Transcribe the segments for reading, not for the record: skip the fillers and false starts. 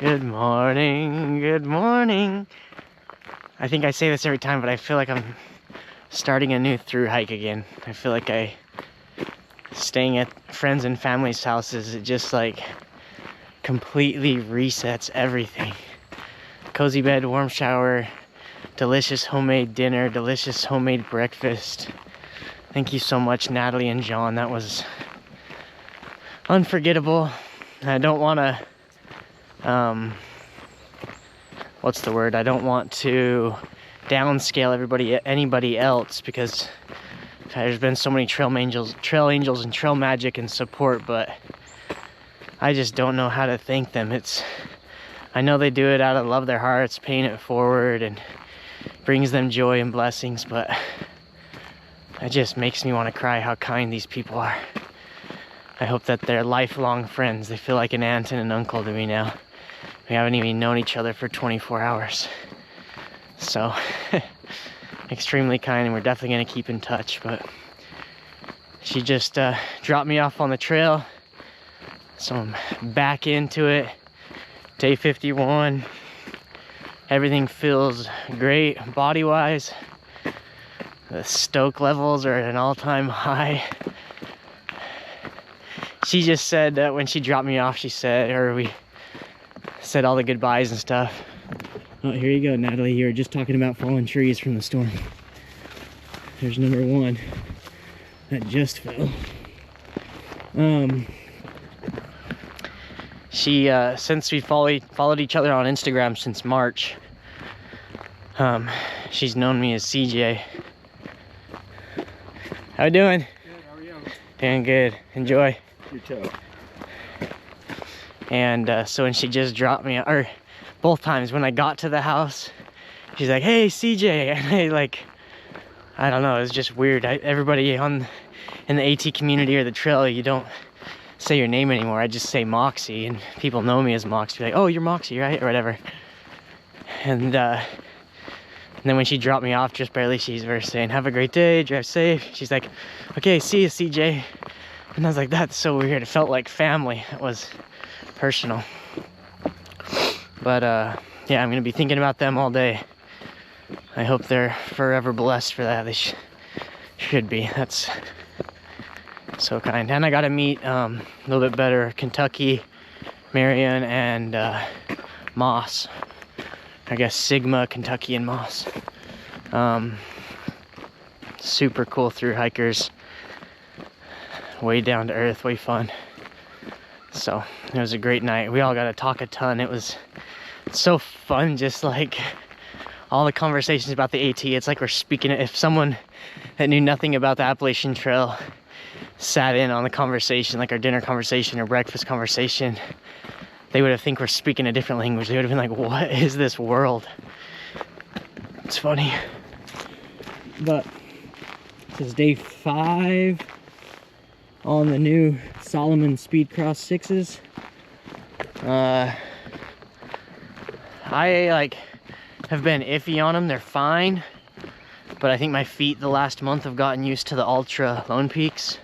Good morning, good morning. I think I say this every time, but I feel like I'm starting a new thru hike again. I feel like staying at friends and family's houses, it just like completely resets everything. Cozy bed, warm shower, delicious homemade dinner, delicious homemade breakfast. Thank you so much, Natalie and John. That was unforgettable. I don't want to, what's the word? I don't want to downscale anybody else, because there's been so many trail angels and trail magic and support, but I just don't know how to thank them. I know they do it out of love of their hearts, paying it forward, and brings them joy and blessings, but it just makes me want to cry how kind these people are. I hope that they're lifelong friends. They feel like an aunt and an uncle to me now. We haven't even known each other for 24 hours. So, extremely kind, and we're definitely going to keep in touch. But she just dropped me off on the trail, so I'm back into it. Day 51. Everything feels great body-wise. The stoke levels are at an all-time high. She just said that when she dropped me off, we said all the goodbyes and stuff. Oh, here you go, Natalie. You were just talking about fallen trees from the storm. There's number one that just fell. She, since we followed each other on Instagram since March, she's known me as CJ. How you doing? Good, how are you? Doing good. Enjoy. Your toe. And so when she just dropped me, or both times when I got to the house, she's like, "Hey, CJ," and I don't know, it was just weird. Everybody in the AT community or the trail, you don't say your name anymore. I just say Moxie, and people know me as Moxie. Like, "Oh, you're Moxie, right?" or whatever. And then when she dropped me off, just barely, she's saying, "Have a great day, drive safe." She's like, "Okay, see you, CJ." And I was like, that's so weird. It felt like family. It was personal. But yeah, I'm gonna be thinking about them all day. I hope they're forever blessed for that. They should be. That's so kind. And I got to meet a little bit better Kentucky, Marion, and Moss. I guess Sigma, Kentucky, and Moss. Super cool thru hikers. Way down to earth, way fun. So it was a great night. We all got to talk a ton. It was so fun, just like all the conversations about the AT. It's like we're speaking. If someone that knew nothing about the Appalachian Trail sat in on the conversation, like our dinner conversation or breakfast conversation, they would have think we're speaking a different language. They would have been like, what is this world? It's funny. But this is day 5 on the new Solomon Speedcross 6s. I have been iffy on them. They're fine, but I think my feet the last month have gotten used to the Ultra Lone Peaks.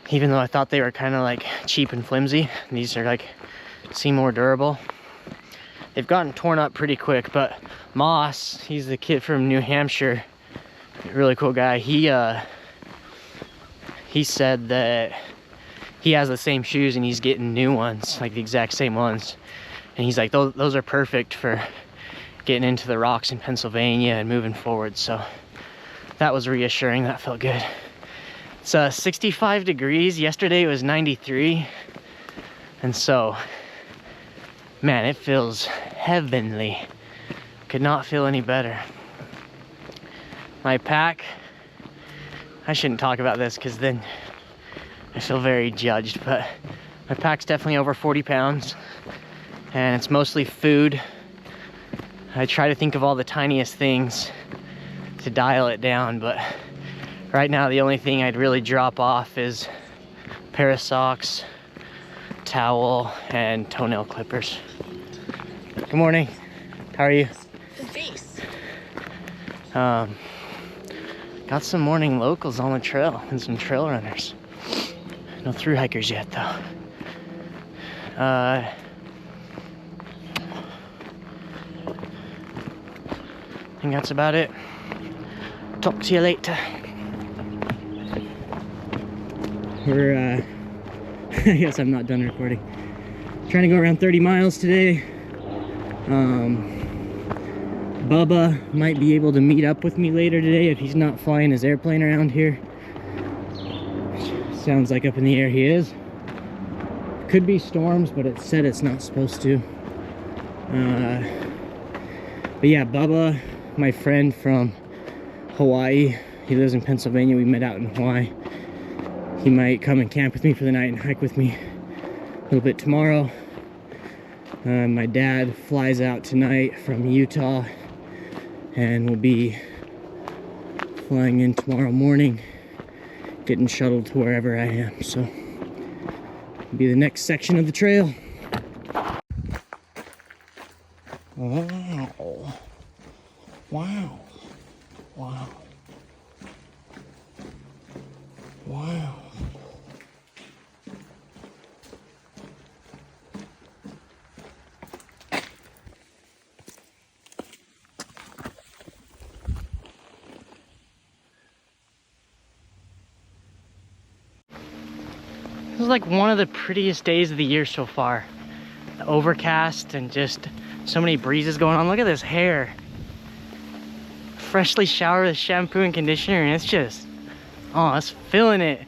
Even though I thought they were kind of like cheap and flimsy, these are seem more durable. They've gotten torn up pretty quick, but Moss, he's the kid from New Hampshire, really cool guy. He said that he has the same shoes and he's getting new ones, like the exact same ones. And he's like, those are perfect for getting into the rocks in Pennsylvania and moving forward. So that was reassuring. That felt good. It's 65 degrees. Yesterday it was 93. And so, man, it feels heavenly. Could not feel any better. My pack, I shouldn't talk about this because then I feel very judged, but my pack's definitely over 40 pounds and it's mostly food. I try to think of all the tiniest things to dial it down, but right now the only thing I'd really drop off is a pair of socks, towel, and toenail clippers. Good morning. How are you? The face. Got some morning locals on the trail and some trail runners. No thru hikers yet though. I think that's about it. Talk to you later. We're I guess I'm not done recording. Trying to go around 30 miles today. Bubba might be able to meet up with me later today if he's not flying his airplane around here. Sounds like up in the air he is. Could be storms, but it said it's not supposed to. But yeah, Bubba, my friend from Hawaii, he lives in Pennsylvania. We met out in Hawaii. He might come and camp with me for the night and hike with me a little bit tomorrow. My dad flies out tonight from Utah and will be flying in tomorrow morning, getting shuttled to wherever I am. So it'll be the next section of the trail. Wow. Wow. Wow. Wow. This is like one of the prettiest days of the year so far. The overcast and just so many breezes going on. Look at this hair. Freshly showered with shampoo and conditioner, and it's just, oh, it's feeling it.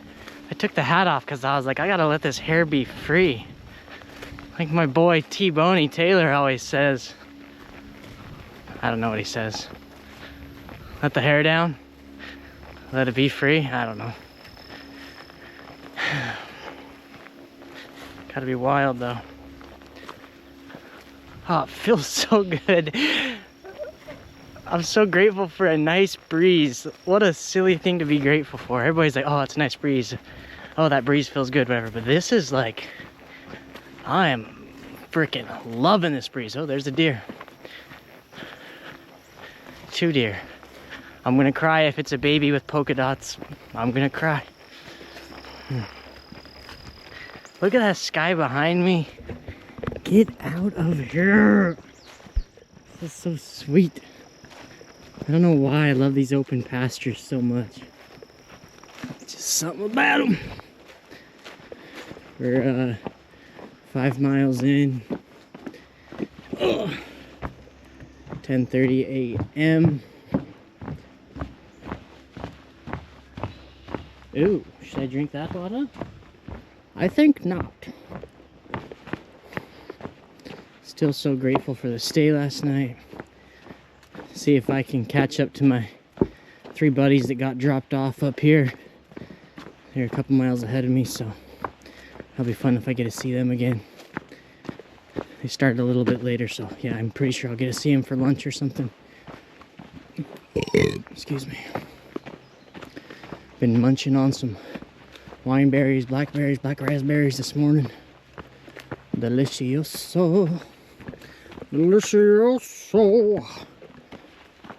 I took the hat off because I was like, I gotta let this hair be free. Like my boy T-Boney Taylor always says. I don't know what he says. Let the hair down? Let it be free? I don't know. Gotta be wild though. Oh, it feels so good. I'm so grateful for a nice breeze. What a silly thing to be grateful for. Everybody's like, oh, it's a nice breeze. Oh, that breeze feels good, whatever. But this is like, I am freaking loving this breeze. Oh, there's a deer. 2 deer. I'm gonna cry if it's a baby with polka dots. I'm gonna cry. Look at that sky behind me. Get out of here. This is so sweet. I don't know why I love these open pastures so much. It's just something about them. We're 5 miles in. 10:30 a.m. Ooh, should I drink that water? I think not. Still so grateful for the stay last night. See if I can catch up to my 3 buddies that got dropped off up here. They're a couple miles ahead of me, so that'll be fun if I get to see them again. They started a little bit later, so yeah, I'm pretty sure I'll get to see them for lunch or something. Excuse me. Been munching on some wineberries, blackberries, black raspberries this morning. Delicioso. Delicioso.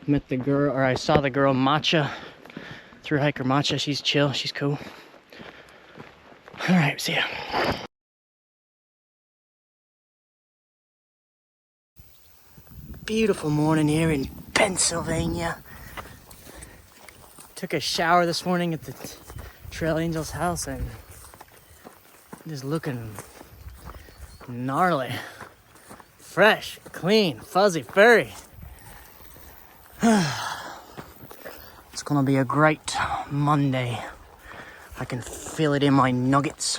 Met the girl, or I saw the girl Matcha, through hiker Matcha. She's chill, she's cool. All right, see ya. Beautiful morning here in Pennsylvania. Took a shower this morning at the Trail Angel's house and just looking gnarly. Fresh, clean, fuzzy, furry. It's gonna be a great Monday. I can feel it in my nuggets.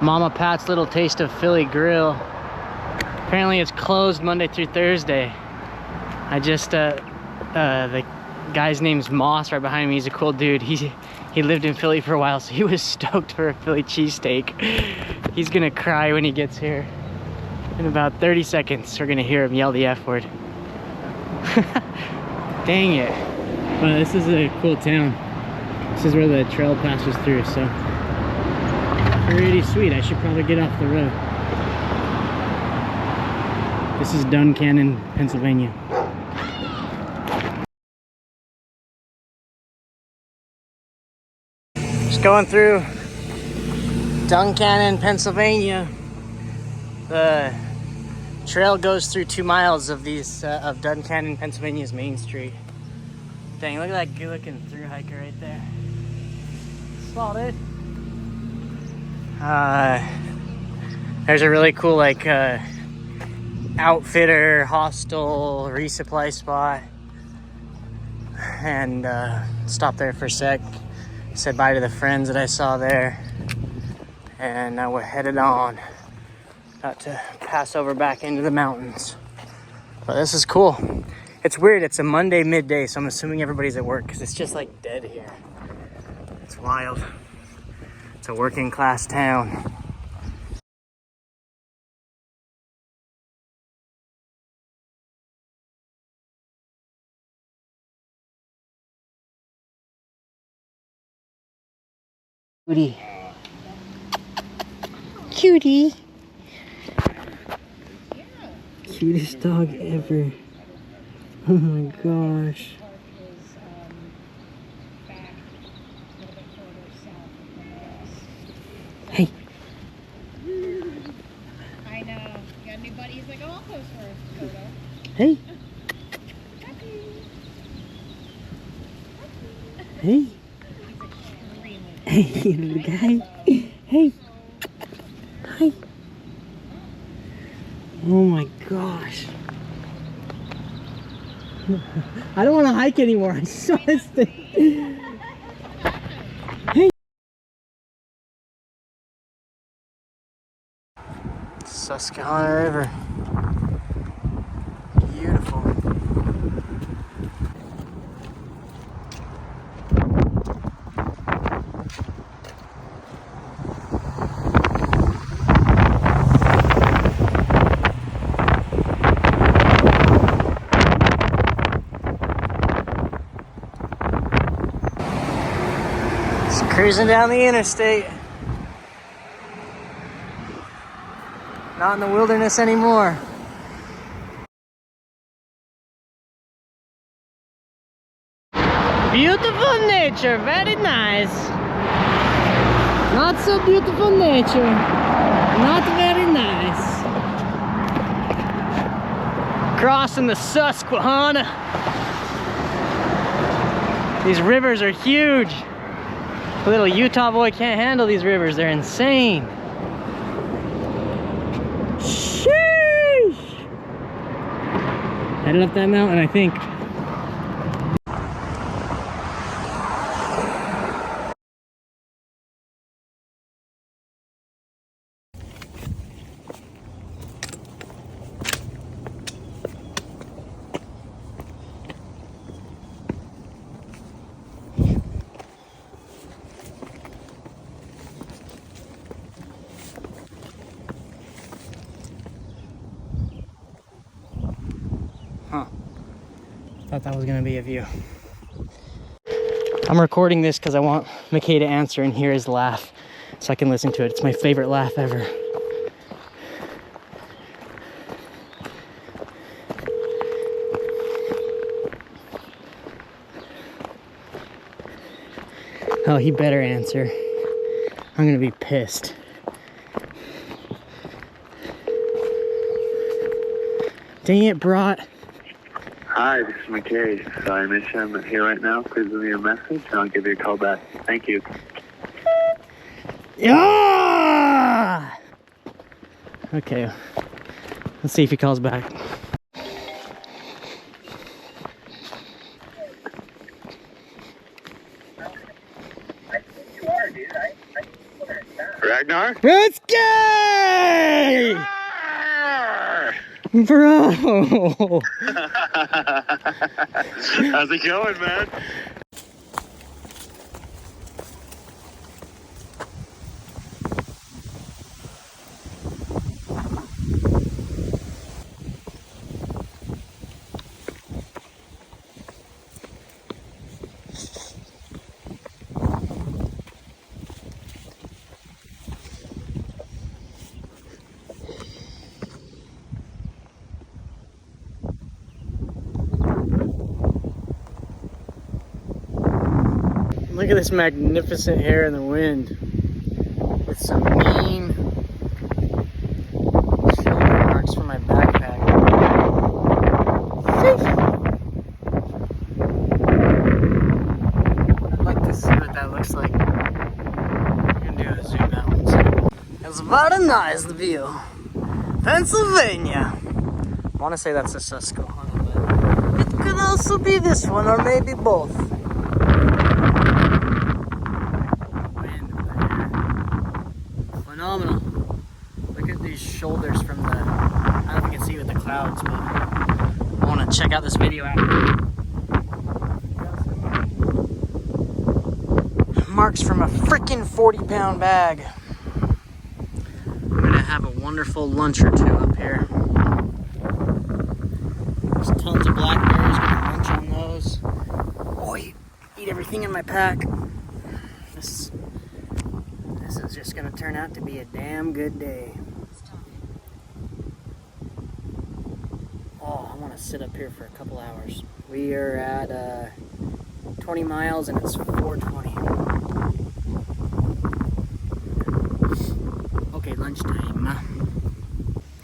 Mama Pat's Little Taste of Philly Grill. Apparently it's closed Monday through Thursday. I just, the guy's name's Moss right behind me. He's a cool dude. He lived in Philly for a while, so he was stoked for a Philly cheesesteak. He's gonna cry when he gets here. In about 30 seconds, we're gonna hear him yell the F word. Dang it. Well, this is a cool town. This is where the trail passes through, so pretty sweet. I should probably get off the road. This is Duncannon, Pennsylvania. Just going through Duncannon, Pennsylvania. The trail goes through 2 miles of these of Duncannon, Pennsylvania's main street. Dang, look at that good looking through hiker right there. Spotted. There's a really cool like outfitter, hostel, resupply spot. And stopped there for a sec. Said bye to the friends that I saw there. And now we're headed on. About to pass over back into the mountains. But this is cool. It's weird, it's a Monday midday, so I'm assuming everybody's at work because it's just like dead here. It's wild. It's a working class town. Cutie. Cutie. Cutest dog ever. Oh my gosh. Hey. I know. You got a new buddy? He's like, oh, I'll post for a photo. Hey. Hey. Hey, little guy. Hey. Hi. Oh my gosh. I don't want to hike anymore. I saw this thing. Hey. Susquehanna River. Beautiful. Cruising down the interstate. Not in the wilderness anymore. Beautiful nature, very nice. Not so beautiful nature, not very nice. Crossing the Susquehanna. These rivers are huge. Little Utah boy can't handle these rivers, they're insane. Sheesh! Headed up that mountain, I think. Thought that was gonna be a view. I'm recording this because I want McKay to answer and hear his laugh so I can listen to it. It's my favorite laugh ever. Oh, he better answer. I'm gonna be pissed. Dang it, Brat. Hi, this is McKay. Sorry I missed you. I'm here right now. Please leave me a message and I'll give you a call back. Thank you. Yeah! Okay. Let's see if he calls back. Ragnar? Let's go! Bro! How's it going, man? Look at this magnificent hair in the wind. With some mean shoulder marks from my backpack. I'd like to see what that looks like. I'm gonna do a zoom out one second. It's very nice view. Pennsylvania. I want to say that's the Susquehanna, but it could also be this one, or maybe both. Phenomenal. Look at these shoulders from the, I don't know if you can see with the clouds, but I want to check out this video after. Marks from a freaking 40-pound bag. I'm gonna have a wonderful lunch or two up here. There's tons of blackberries, gonna munch on those. Boy, eat everything in my pack. This is just gonna turn out to be a damn good day. Oh, I wanna sit up here for a couple hours. We are at 20 miles and it's 4:20. Okay, lunchtime.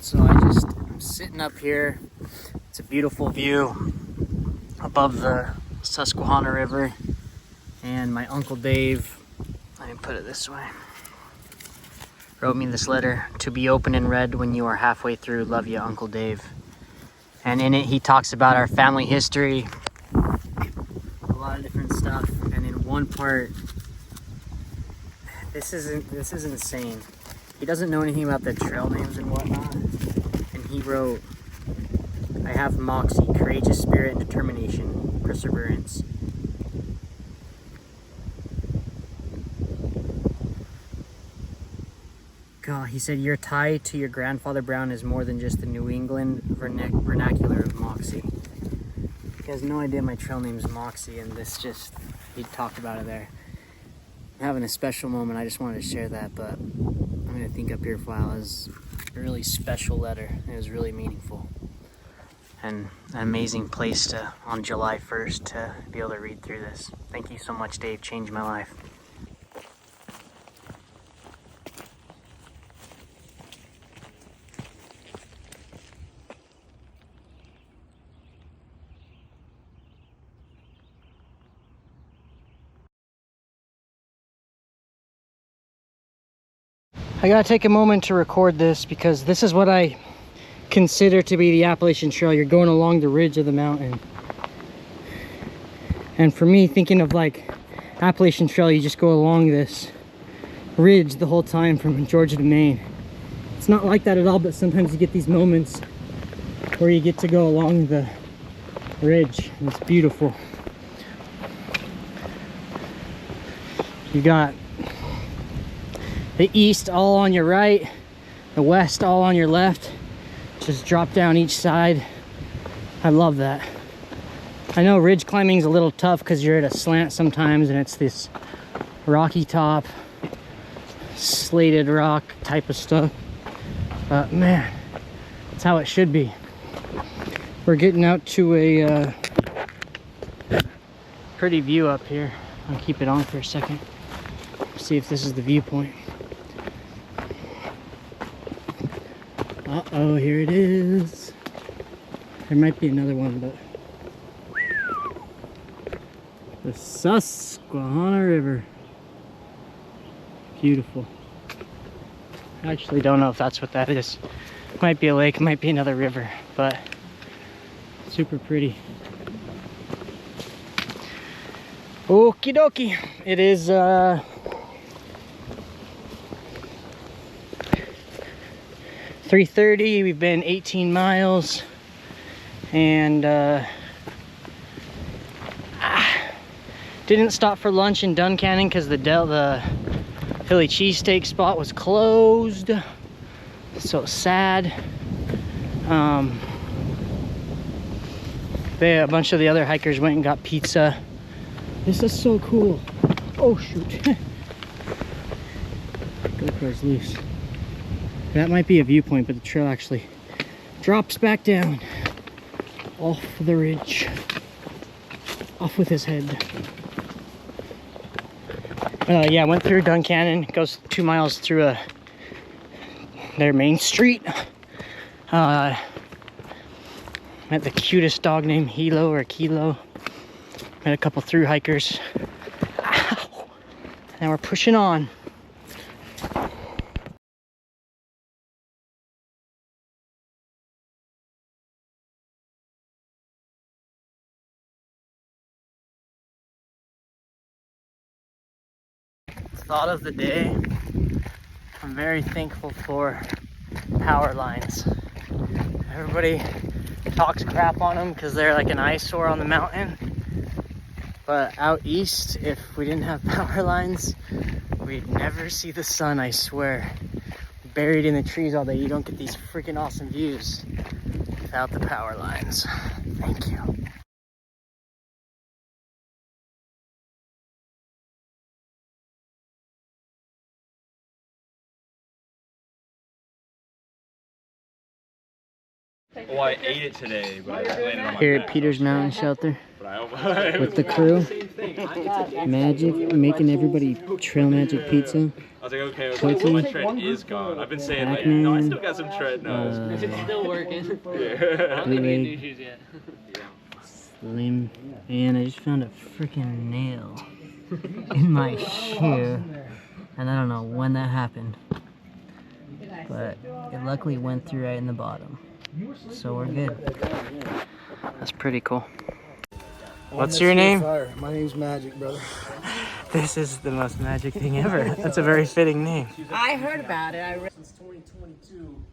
So I'm sitting up here. It's a beautiful view above the Susquehanna River. And my Uncle Dave, let me put it this way, wrote me this letter: to be open and read when you are halfway through. Love you, Uncle Dave. And in it he talks about our family history, a lot of different stuff. And in one part, this is insane. He doesn't know anything about the trail names and whatnot. And he wrote, I have moxie, courageous spirit and determination, perseverance. God, he said, your tie to your grandfather Brown is more than just the New England vernacular of moxie. He has no idea my trail name's Moxie, and he talked about it there. I'm having a special moment. I just wanted to share that, but I'm going to think up here for a while. It was a really special letter. It was really meaningful. And an amazing place to, on July 1st, to be able to read through this. Thank you so much, Dave. Changed my life. I gotta take a moment to record this because this is what I consider to be the Appalachian Trail. You're going along the ridge of the mountain. And for me, thinking of like Appalachian Trail, you just go along this ridge the whole time from Georgia to Maine. It's not like that at all, but sometimes you get these moments where you get to go along the ridge. And it's beautiful. You got the east all on your right, the west all on your left. Just drop down each side. I love that. I know ridge climbing is a little tough because you're at a slant sometimes and it's this rocky top, slated rock type of stuff. But man, that's how it should be. We're getting out to a pretty view up here. I'll keep it on for a second. See if this is the viewpoint. Uh-oh, here it is. There might be another one, but the Susquehanna River. Beautiful. I actually don't know if that's what that is. Might be a lake, might be another river, but super pretty. Okie dokie. It is 3:30. We've been 18 miles and didn't stop for lunch in Duncannon because the Philly cheesesteak spot was closed. So sad. A bunch of the other hikers went and got pizza. This is so cool. Oh shoot. GoPro's loose. That might be a viewpoint, but the trail actually drops back down off the ridge. Off with his head. Yeah, went through Duncannon. Goes 2 miles through their main street. Met the cutest dog named Hilo or Kilo. Met a couple through hikers. Ow. Now we're pushing on. Thought of the day. I'm very thankful for power lines. Everybody talks crap on them because they're like an eyesore on the mountain. But out east, if we didn't have power lines, we'd never see the sun, I swear. Buried in the trees all day, you don't get these freaking awesome views without the power lines. Thank you. Well, I ate it today, but I landed on my Here back. at Peter's Mountain Shelter With the crew. Magic, making everybody trail magic pizza. I was like, okay, well, my tread is gone. I've been saying, like, no, I still got some tread. No, It's still working. yeah. I don't think we need new shoes yet. Slim. And I just found a freaking nail in my shoe. And I don't know when that happened. But it luckily went through right in the bottom. So we're good. That's pretty cool. What's your name? My name's Magic, brother. This is the most magic thing ever. That's a very fitting name. I heard about it. Since 2022.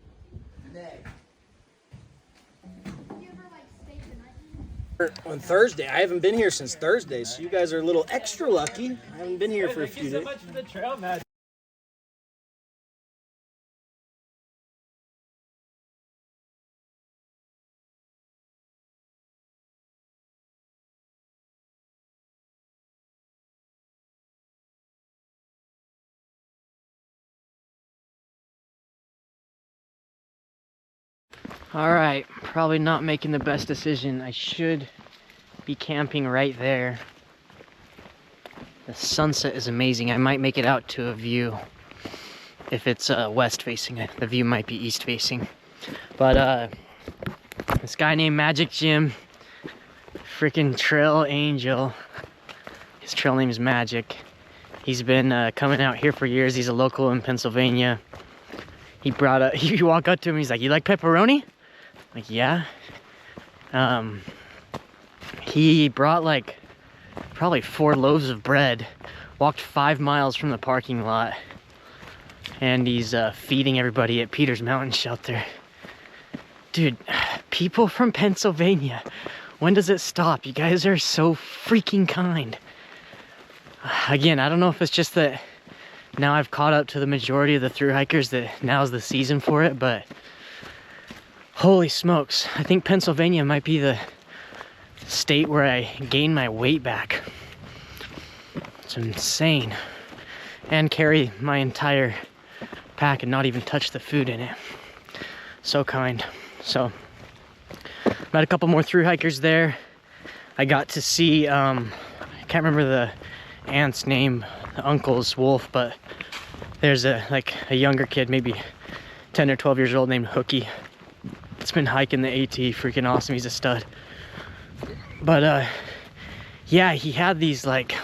On Thursday. I haven't been here since Thursday, so you guys are a little extra lucky. I haven't been here for a few days. much for the trail magic. Alright, probably not making the best decision. I should be camping right there. The sunset is amazing. I might make it out to a view. If it's west facing, the view might be east facing. But this guy named Magic Jim, freaking trail angel. His trail name is Magic. He's been coming out here for years. He's a local in Pennsylvania. He brought up, you walk up to him, he's like, "You like pepperoni?" I'm like, yeah. He brought like probably 4 loaves of bread, walked 5 miles from the parking lot, and he's feeding everybody at Peter's Mountain Shelter. Dude, people from Pennsylvania, when does it stop? You guys are so freaking kind. Again, I don't know if it's just that now I've caught up to the majority of the thru hikers that now's the season for it, but holy smokes, I think Pennsylvania might be the state where I gain my weight back. It's insane. And carry my entire pack and not even touch the food in it. So kind. So, met a couple more thru hikers there. I got to see, I can't remember the aunt's name, the uncle's Wolf, but there's a younger kid, maybe 10 or 12 years old, named Hookie. It's been hiking the AT, freaking awesome. He's a stud. But yeah, he had these like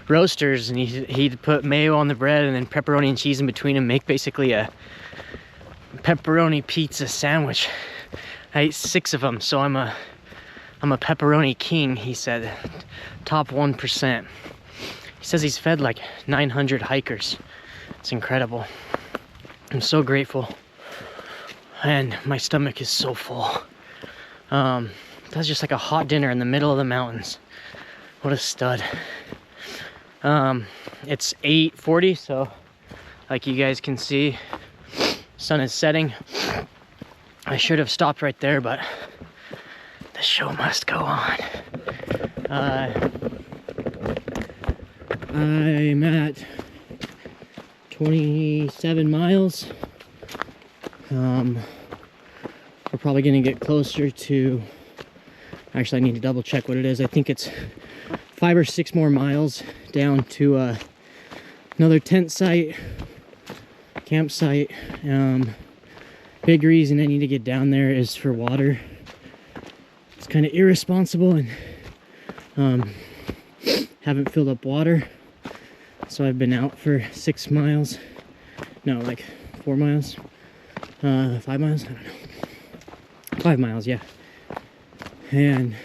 roasters, and he'd put mayo on the bread and then pepperoni and cheese in between and make basically a pepperoni pizza sandwich. I ate 6 of them, so I'm a pepperoni king, he said. Top 1%. He says he's fed like 900 hikers. It's incredible. I'm so grateful. And my stomach is so full. That's just like a hot dinner in the middle of the mountains. What a stud. It's 8:40, so like you guys can see, sun is setting. I should have stopped right there, but the show must go on. I'm at 27 miles. We're probably gonna get closer to, actually I need to double check what it is. I think it's 5 or 6 more miles down to another tent site, campsite. Big reason I need to get down there is for water. It's kind of irresponsible and haven't filled up water, so I've been out for 6 miles. No, like 4 miles, 5 miles, I don't know. 5 miles, yeah. And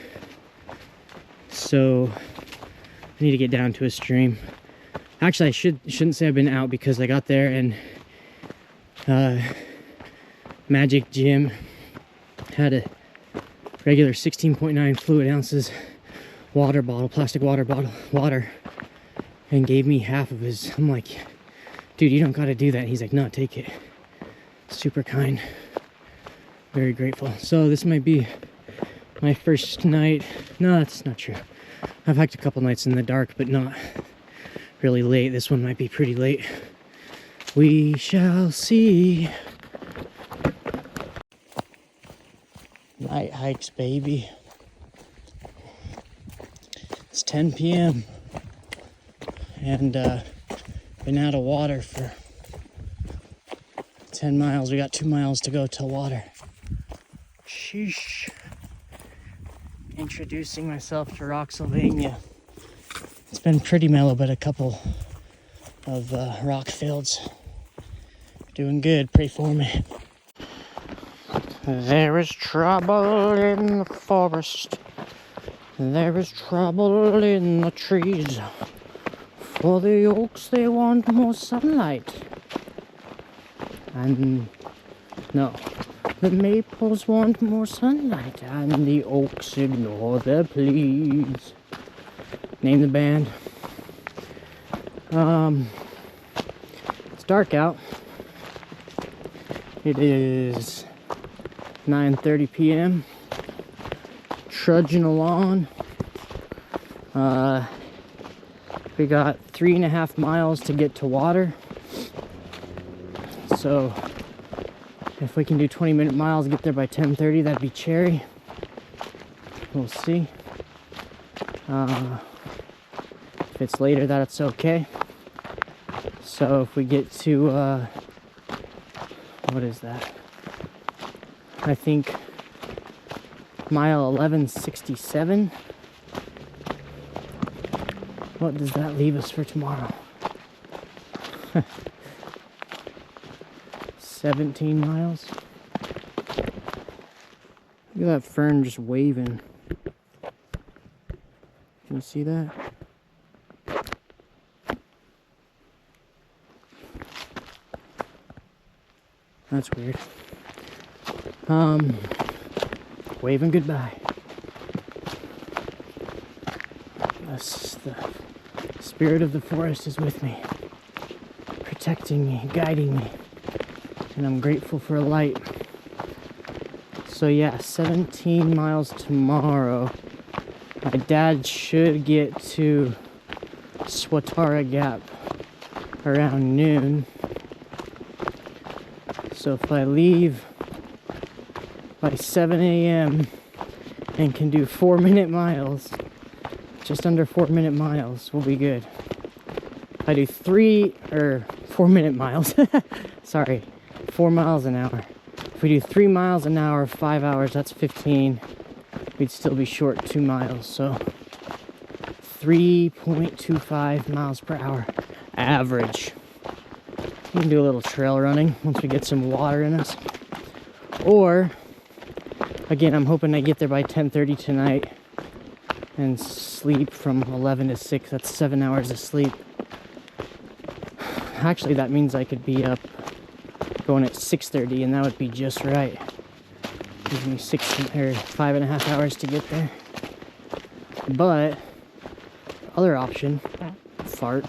so I need to get down to a stream. Actually, I shouldn't say I've been out, because I got there and Magic Jim had a regular 16.9 fluid ounces water bottle, plastic water bottle, and gave me half of his. I'm like, dude, you don't gotta do that. He's like, no, take it. Super kind. Very grateful. So this might be my first night. No, that's not true. I've hiked a couple nights in the dark, but not really late. This one might be pretty late. We shall see. Night hikes, baby. It's 10 p.m. and been out of water for 10 miles. We got 2 miles to go till water. Sheesh. Introducing myself to Rocksylvania. It's been pretty mellow, but a couple of rock fields. Doing good. Pray for me. There is trouble in the forest. There is trouble in the trees. For the oaks, they want more sunlight. And no, the maples want more sunlight, and the oaks ignore their pleas. Name the band. It's dark out. It is 9:30 p.m. Trudging along. We got 3.5 miles to get to water. So if we can do 20-minute miles, get there by 10:30, that'd be cherry. We'll see. If it's later, that's okay. So if we get to what is that? I think mile 1167. What does that leave us for tomorrow? 17 miles. Look at that fern just waving. Can you see that? That's weird. Waving goodbye. The spirit of the forest is with me, protecting me, guiding me, and I'm grateful for light. So yeah, 17 miles tomorrow. My dad should get to Swatara Gap around noon. So if I leave by 7 a.m. and can do 4-minute miles, just under 4-minute miles, we'll be good. If I do 4-minute miles, sorry, 4 miles an hour. If we do 3 miles an hour, 5 hours, that's 15. We'd still be short 2 miles, so 3.25 miles per hour average. We can do a little trail running once we get some water in us. Or, again, I'm hoping I get there by 10:30 tonight and sleep from 11 to 6. That's 7 hours of sleep. Actually, that means I could be up going at 6:30, and that would be just right. Gives me 5.5 hours to get there. But other option, fart,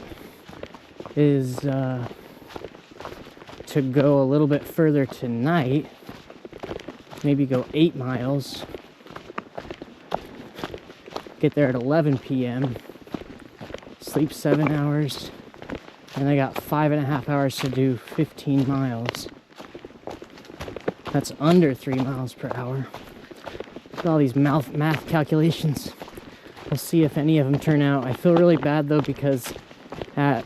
is to go a little bit further tonight. Maybe go 8 miles. Get there at 11 p.m. Sleep 7 hours. And I got 5.5 hours to do 15 miles. That's under 3 miles per hour. Look at all these math calculations. We'll see if any of them turn out. I feel really bad though because at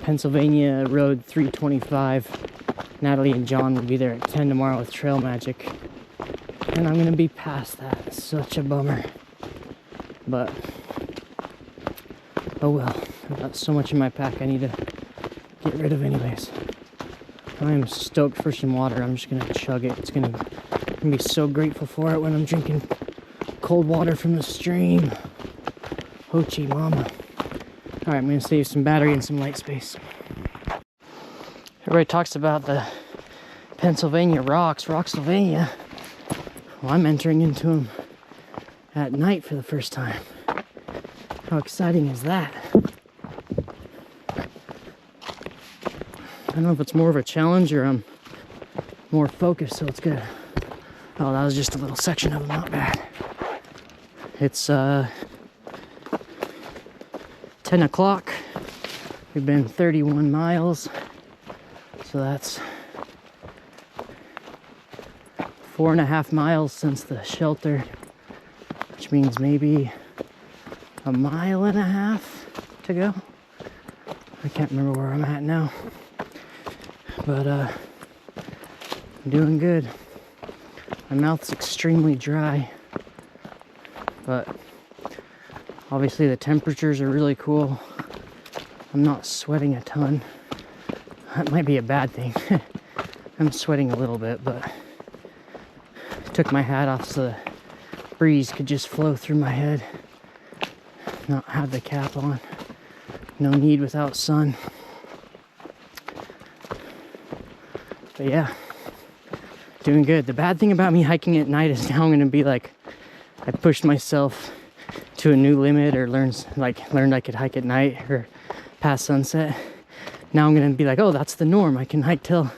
Pennsylvania Road 325, Natalie and John will be there at 10 tomorrow with Trail Magic. And I'm gonna be past that. It's such a bummer. But, oh well. I've got so much in my pack I need to get rid of anyways. I am stoked for some water. I'm just gonna chug it. I'm gonna be so grateful for it when I'm drinking cold water from the stream. Hochi mama. Alright, I'm gonna save some battery and some light space. Everybody talks about the Pennsylvania rocks, Rocksylvania. Well, I'm entering into them at night for the first time. How exciting is that? I don't know if it's more of a challenge or I'm more focused, so it's good. Oh, that was just a little section of them, not bad. It's 10 o'clock. We've been 31 miles. So that's 4.5 miles since the shelter, which means maybe 1.5 miles to go. I can't remember where I'm at now, but I'm doing good. My mouth's extremely dry, but obviously the temperatures are really cool. I'm not sweating a ton. That might be a bad thing. I'm sweating a little bit, but I took my hat off so the breeze could just flow through my head. Not have the cap on. No need without sun. But yeah, doing good. The bad thing about me hiking at night is now I'm gonna be like, I pushed myself to a new limit or learned I could hike at night or past sunset. Now I'm gonna be like, oh, that's the norm. I can hike till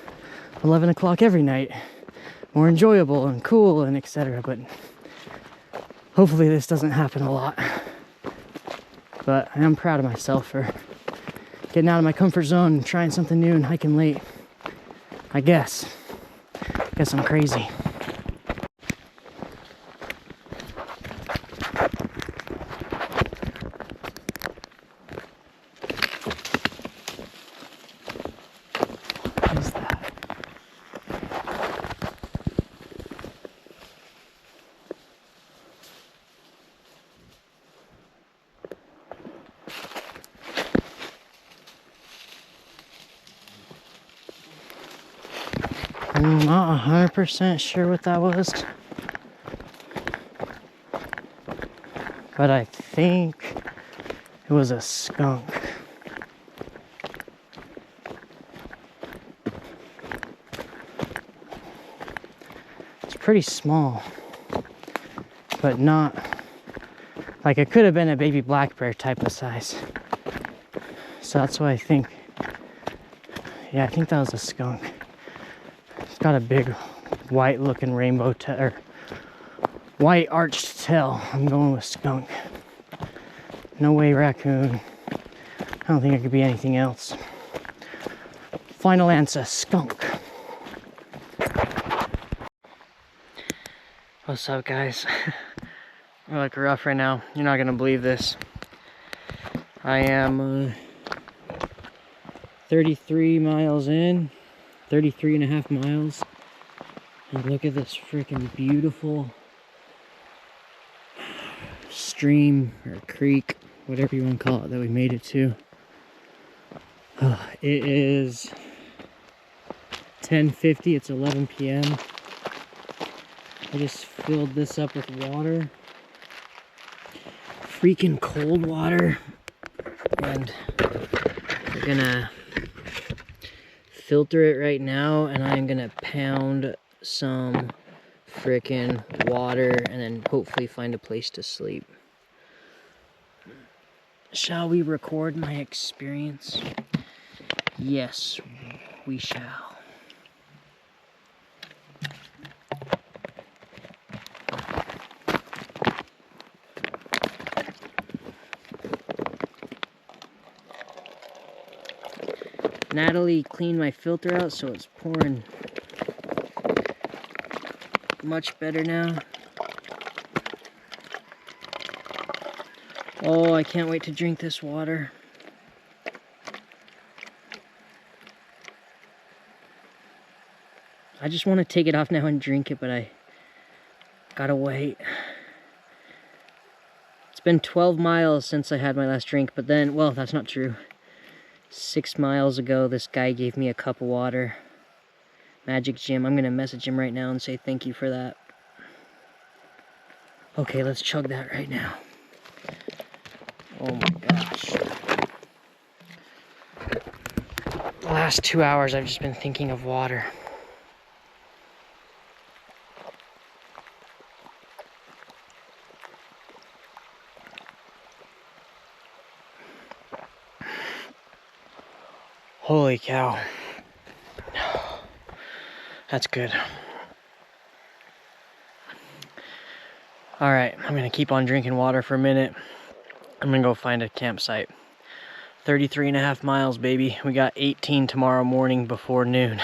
11 o'clock every night. More enjoyable and cool and etc. But hopefully this doesn't happen a lot. But I am proud of myself for getting out of my comfort zone and trying something new and hiking late. I guess I'm crazy. I'm not 100% sure what that was, but I think it was a skunk. It's pretty small, but not, like it could have been a baby black bear type of size. So that's why I think, yeah, I think that was a skunk. It's got a big white looking rainbow or white arched tail. I'm going with skunk. No way raccoon. I don't think it could be anything else. Final answer, skunk. What's up, guys? I look rough right now. You're not gonna believe this. I am 33 miles in. 33.5 miles, and look at this freaking beautiful stream or creek, whatever you want to call it, that we made it to. It is 10:50. It's 11 p.m. I just filled this up with water, freaking cold water, and we're gonna filter it right now, and I'm gonna pound some frickin' water and then hopefully find a place to sleep. Shall we record my experience? Yes, we shall. Natalie cleaned my filter out, so it's pouring much better now. Oh, I can't wait to drink this water. I just want to take it off now and drink it, but I gotta wait. It's been 12 miles since I had my last drink, but then, well, that's not true. 6 miles ago, this guy gave me a cup of water. Magic Jim. I'm gonna message him right now and say thank you for that. Okay, let's chug that right now. Oh my gosh. The last 2 hours, I've just been thinking of water. Holy cow. That's good. Alright, I'm gonna keep on drinking water for a minute. I'm gonna go find a campsite. 33.5 miles, baby. We got 18 tomorrow morning before noon.